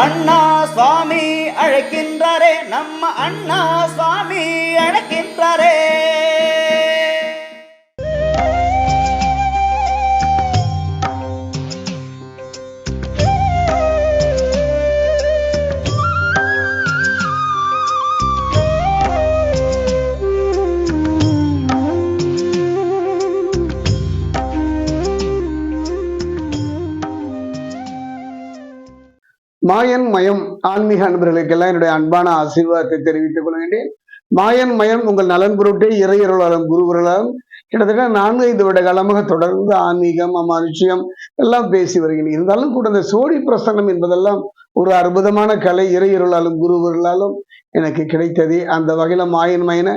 அண்ணா சுவாமி அழைக்கின்றாரே, நம்ம அண்ணா சுவாமி அழைக்கின்றாரே. மாயன் மயம் ஆன்மீக அன்பர்களுக்கெல்லாம் என்னுடைய அன்பான ஆசீர்வாதத்தை தெரிவித்துக் கொள்கின்றேன். மாயன் மயம் உங்கள் நலன் பொருட்டே இறையருளாலும் குருவர்களாலும் கிட்டத்தட்ட 4-5 வருட காலமாக தொடர்ந்து ஆன்மீகம் அமானுஷ்யம் எல்லாம் பேசி வருகிறேன். இருந்தாலும் கூட இந்த சோழி பிரசன்னம் என்பதெல்லாம் ஒரு அற்புதமான கலை, இறையருளாலும் குருவர்களாலும் எனக்கு கிடைத்தது. அந்த வகையில மாயன் மயனை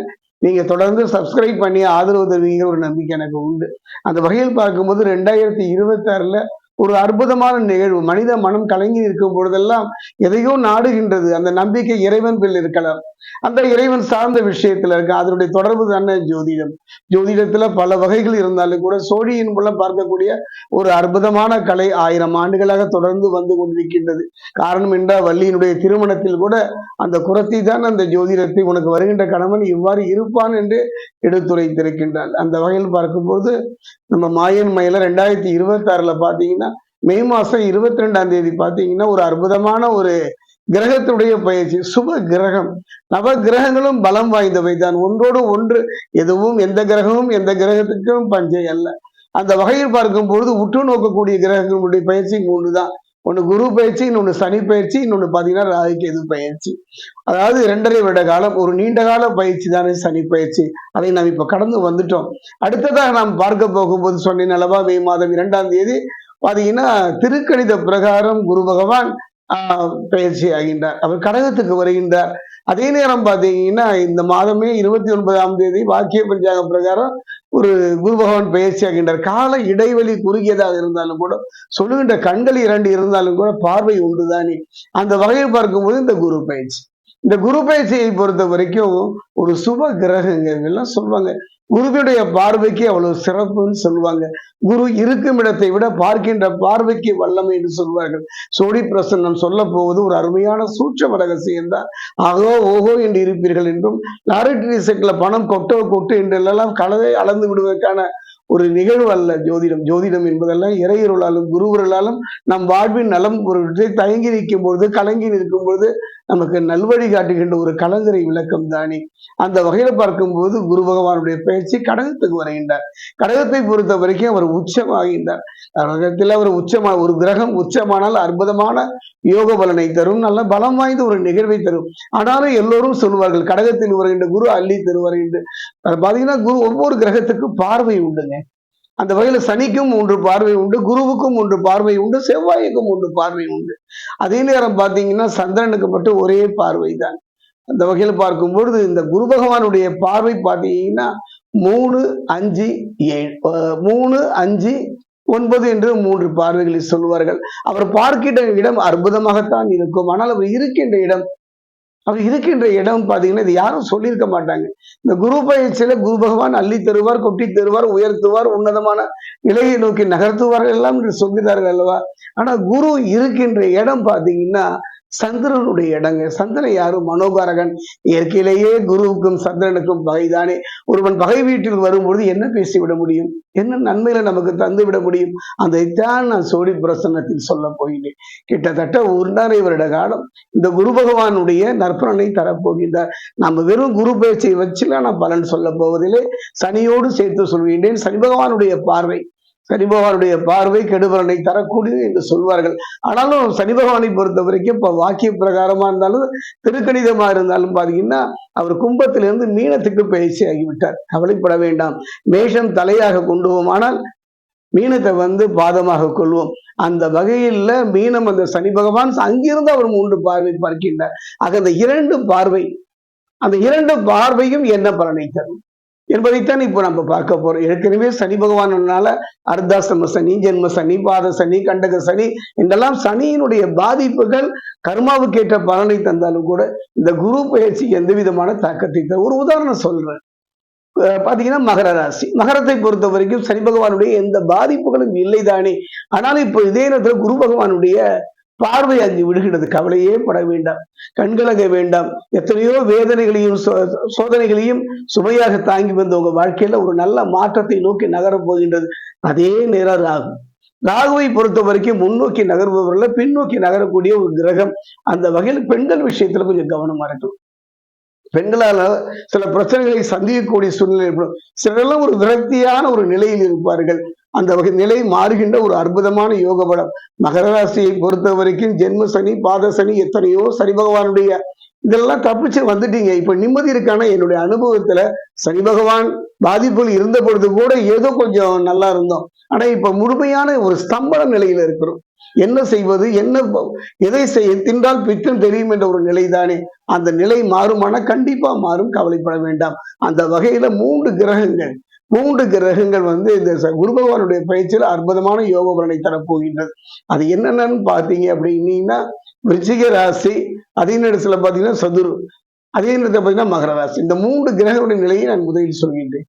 நீங்க தொடர்ந்து சப்ஸ்கிரைப் பண்ணி ஆதரவு தருவீங்க ஒரு நம்பிக்கை எனக்கு உண்டு. அந்த வகையில் பார்க்கும்போது 2026ல ஒரு அற்புதமான நிகழ்வு. மனித மனம் கலங்கி இருக்கும் பொழுதெல்லாம் எதையோ நாடுகின்றது. அந்த நம்பிக்கை இறைவன் பேரில் இருக்கலாம், அந்த இறைவன் சார்ந்த விஷயத்துல இருக்கு. அதனுடைய தொடர்பு தானே ஜோதிடம். ஜோதிடத்துல பல வகைகள் இருந்தாலும் கூட சோழியின் மூலம் பார்க்கக்கூடிய ஒரு அற்புதமான கலை 1000 ஆண்டுகளாக தொடர்ந்து வந்து கொண்டிருக்கின்றது. காரணம் என்றால் வள்ளியினுடைய திருமணத்தில் கூட அந்த குரத்தி தான் அந்த ஜோதிடத்தை உனக்கு வருகின்ற கணவன் இவ்வாறு இருப்பான் என்று எடுத்துரைத்திருக்கின்றார். அந்த வகையில் பார்க்கும்போது நம்ம மாயன் மயில 2026ல பாத்தீங்கன்னா மே மாசம் 22ஆம் தேதி பாத்தீங்கன்னா ஒரு அற்புதமான ஒரு கிரகத்துடைய பயிற்சி, சுப கிரகம். நவ கிரகங்களும் பலம் வாய்ந்தவை தான், ஒன்றோடு ஒன்று எதுவும் எந்த கிரகமும் எந்த கிரகத்துக்கும் பஞ்சை அல்ல. அந்த வகையில் பார்க்கும் பொழுது உற்று நோக்கக்கூடிய கிரகங்களுடைய பயிற்சி 3 தான். ஒன்று குரு பயிற்சி, இன்னொன்று சனி பயிற்சி, இன்னொன்று பார்த்தீங்கன்னா ராகு கேது பயிற்சி. அதாவது 2.5 வருட காலம் ஒரு நீண்ட கால பயிற்சி தானே சனி பயிற்சி. அதை நாம் இப்ப கடந்து வந்துட்டோம். அடுத்ததாக நாம் பார்க்க போகும்போது சொன்னேன் அல்லவா, மே மாதம் 2ஆம் தேதி பாத்தீங்கன்னா திருக்கணித பிரகாரம் குரு பகவான் பயிற்சி ஆகின்றார். அவர் கடகத்துக்கு வருகின்றார். அதே நேரம் பாத்தீங்கன்னா இந்த மாதமே 29ஆம் தேதி வாக்கிய பஞ்சாங்க பிரகாரம் ஒரு குரு பகவான் பயிற்சி ஆகின்றார். கால இடைவெளி குறுகியதாக இருந்தாலும் கூட, சொல்லுகின்ற கண்கள் 2 இருந்தாலும் கூட பார்வை உண்டுதானே. அந்த வகையில் பார்க்கும்போது இந்த குரு பயிற்சி, இந்த குரு பயிற்சியை பொறுத்த வரைக்கும் ஒரு சுப கிரகங்க எல்லாம் சொல்லுவாங்க. குருவுடைய பார்வைக்கு அவ்வளவு சிறப்புன்னு சொல்லுவாங்க. குரு இருக்கும் இடத்தை விட பார்க்கின்ற பார்வைக்கு வல்லமை என்று சொல்வார்கள். சோழி பிரசன்னம் சொல்ல போவது ஒரு அருமையான சூட்சம ரகசியம் தான். ஆகோ ஓஹோ என்று இருப்பீர்கள் என்றும், லாரிட்டரி செட்ல பணம் கொட்டு என்றெல்லாம் கலவை அளந்து விடுவதற்கான ஒரு நிகழ்வு அல்ல ஜோதிடம். ஜோதிடம் என்பதெல்லாம் இறையருளாலும் குருவர்களாலும் நம் வாழ்வின் நலம் பொருட்களை தயங்கி நிற்கும் பொழுது, கலங்கி நிற்கும் பொழுது நமக்கு நல்வழி காட்டுகின்ற ஒரு கலங்கரை விளக்கம் தானே. அந்த வகையில பார்க்கும்போது குரு பகவானுடைய பயிற்சி கடகத்துக்கு வருகின்றார். கடகத்தை பொறுத்த வரைக்கும் அவர் உச்சமாகின்றார். கடகத்தில் அவர் ஒரு கிரகம் உச்சமானால் அற்புதமான யோக பலனை தரும், நல்ல பலம் வாய்ந்த ஒரு நிகழ்வை தரும். ஆனாலும் எல்லோரும் சொல்லுவார்கள் கடகத்தில் வருகின்ற குரு அள்ளி தருவார் என்று. பாத்தீங்கன்னா குரு ஒவ்வொரு கிரகத்துக்கும் பார்வை உண்டுங்க. அந்த வகையில சனிக்கும் 3 பார்வை உண்டு, குருவுக்கும் 3 பார்வை உண்டு, செவ்வாய்க்கும் 3 பார்வை உண்டு. அதே நேரம் பாத்தீங்கன்னா சந்திரனுக்கு மட்டும் ஒரே பார்வை தான். அந்த வகையில பார்க்கும்பொழுது இந்த குரு பகவானுடைய பார்வை பாத்தீங்கன்னா 3, 5, 7 3, 5, 9 என்று 3 பார்வைகளை சொல்லுவார்கள். அவர் பார்க்கின்ற இடம் அற்புதமாகத்தான் இருக்கும். ஆனால் அவர் இருக்கின்ற இடம் பாத்தீங்கன்னா இது யாரும் சொல்லியிருக்க மாட்டாங்க. இந்த குரு பயிற்சியில குரு பகவான் அள்ளி தருவார், கொட்டி தருவார், உயர்த்துவார், உன்னதமான நிலையை நோக்கி நகர்த்துவார் எல்லாம் என்று சொல்கிறார்கள் அல்லவா. ஆனா குரு இருக்கின்ற இடம் பாத்தீங்கன்னா சந்திரனுடைய இடங்க. சந்திரன் யாரு? மனோகாரகன். இயற்கையிலேயே குருவுக்கும் சந்திரனுக்கும் பகைதானே. ஒருவன் பகை வீட்டில் வரும்பொழுது என்ன பேசிவிட முடியும், என்ன நன்மையில நமக்கு தந்து விட முடியும்? அதைத்தான் நான் சோழி பிரசன்னத்தில் சொல்ல போகிறேன். கிட்டத்தட்ட 1.5 வருட காலம் இந்த குரு பகவானுடைய நற்பலனை தரப்போகின்றார். நம்ம வெறும் குரு பயிற்சியை வச்சுலாம் நான் பலன் சொல்ல போவதில்லை, சனியோடு சேர்த்து சொல்கின்றேன். சனி பகவானுடைய பார்வை கெடுபலனை தரக்கூடியது என்று சொல்வார்கள். ஆனாலும் சனி பகவானை பொறுத்த வரைக்கும் இப்ப வாக்கிய பிரகாரமா இருந்தாலும் திருக்கணிதமா இருந்தாலும் பாத்தீங்கன்னா அவர் கும்பத்திலிருந்து மீனத்துக்கு பயிற்சி ஆகிவிட்டார். கவலைப்பட வேண்டாம். மேஷம் தலையாக கொண்டு போமானால் மீனத்தை பாதமாக கொள்வோம். அந்த வகையில மீனம் அந்த சனி பகவான் அங்கிருந்து அவர் 3 பார்வை பார்க்கின்றார். ஆக அந்த 2 பார்வையும் என்ன பலனை தரும் என்பதைத்தான் இப்போ நம்ம பார்க்க போறோம். ஏற்கனவே சனி பகவானால அர்த்தாசிரம சனி, ஜென்ம சனி, பாத சனி, கண்டக சனி என்றெல்லாம் சனியினுடைய பாதிப்புகள் கர்மாவுக்கு ஏற்ற பலனை தந்தாலும் கூட இந்த குரு பயிற்சி எந்த விதமான தாக்கத்தை தரும். ஒரு உதாரணம் சொல்றேன். பாத்தீங்கன்னா மகர ராசி, மகரத்தை பொறுத்த வரைக்கும் சனி பகவானுடைய எந்த பாதிப்புகளும் இல்லைதானே. ஆனாலும் இப்போ இதே நேரத்துல குரு பகவானுடைய பார்வை அங்கு விடுகிறது. கவலையே பட வேண்டாம், கண்கலங்க வேண்டாம். எத்தனையோ வேதனைகளையும் சோதனைகளையும் சுமையாக தாங்கி வந்த உங்க வாழ்க்கையில ஒரு நல்ல மாற்றத்தை நோக்கி நகரப் போகின்றது. அதே நேரம் ராகு. ராகுவை பொறுத்த வரைக்கும் முன்னோக்கி நகர்பவர்கள பின்னோக்கி நகரக்கூடிய ஒரு கிரகம். அந்த வகையில் பெண்கள் விஷயத்துல கொஞ்சம் கவனமா இருக்கணும். பெண்களால சில பிரச்சனைகளை சந்திக்கக்கூடிய சூழ்நிலை ஏற்படும். சிலரெல்லாம் ஒரு விரக்தியான ஒரு நிலையில் இருப்பார்கள். அந்த வகை நிலை மாறுகின்ற ஒரு அற்புதமான யோக பலம். மகர ராசியை பொறுத்த வரைக்கும் ஜென்ம சனி, பாத சனி, எத்தனையோ சனி பகவானுடைய இதெல்லாம் தப்பிச்சு வந்துட்டீங்க. இப்ப நிம்மதி இருக்கான என்னுடைய அனுபவத்துல சனி பகவான் பாதிப்புகள் இருந்த பொழுது கூட ஏதோ கொஞ்சம் நல்லா இருந்தோம். ஆனா இப்ப முழுமையான ஒரு ஸ்தம்பன நிலையில இருக்கிறோம். என்ன செய்வது, எதை தின்றால் பித்தம் தெரியும் என்ற ஒரு நிலைதானே. அந்த நிலை மாறுமானா கண்டிப்பா மாறும், கவலைப்பட வேண்டாம். அந்த வகையில மூன்று கிரகங்கள் இந்த குரு பகவானுடைய பயிற்சியில் அற்புதமான யோக பலனை தரப்போகின்றது. அது என்னென்னு பாத்தீங்க அப்படின்னீங்கன்னா, விருச்சிக ராசி, அதே நேரத்துல பாத்தீங்கன்னா சதுரு, அதே நேரத்தில் பாத்தீங்கன்னா மகர ராசி. இந்த மூன்று கிரகங்களுடைய நிலையை நான் முதலில் சொல்கின்றேன்.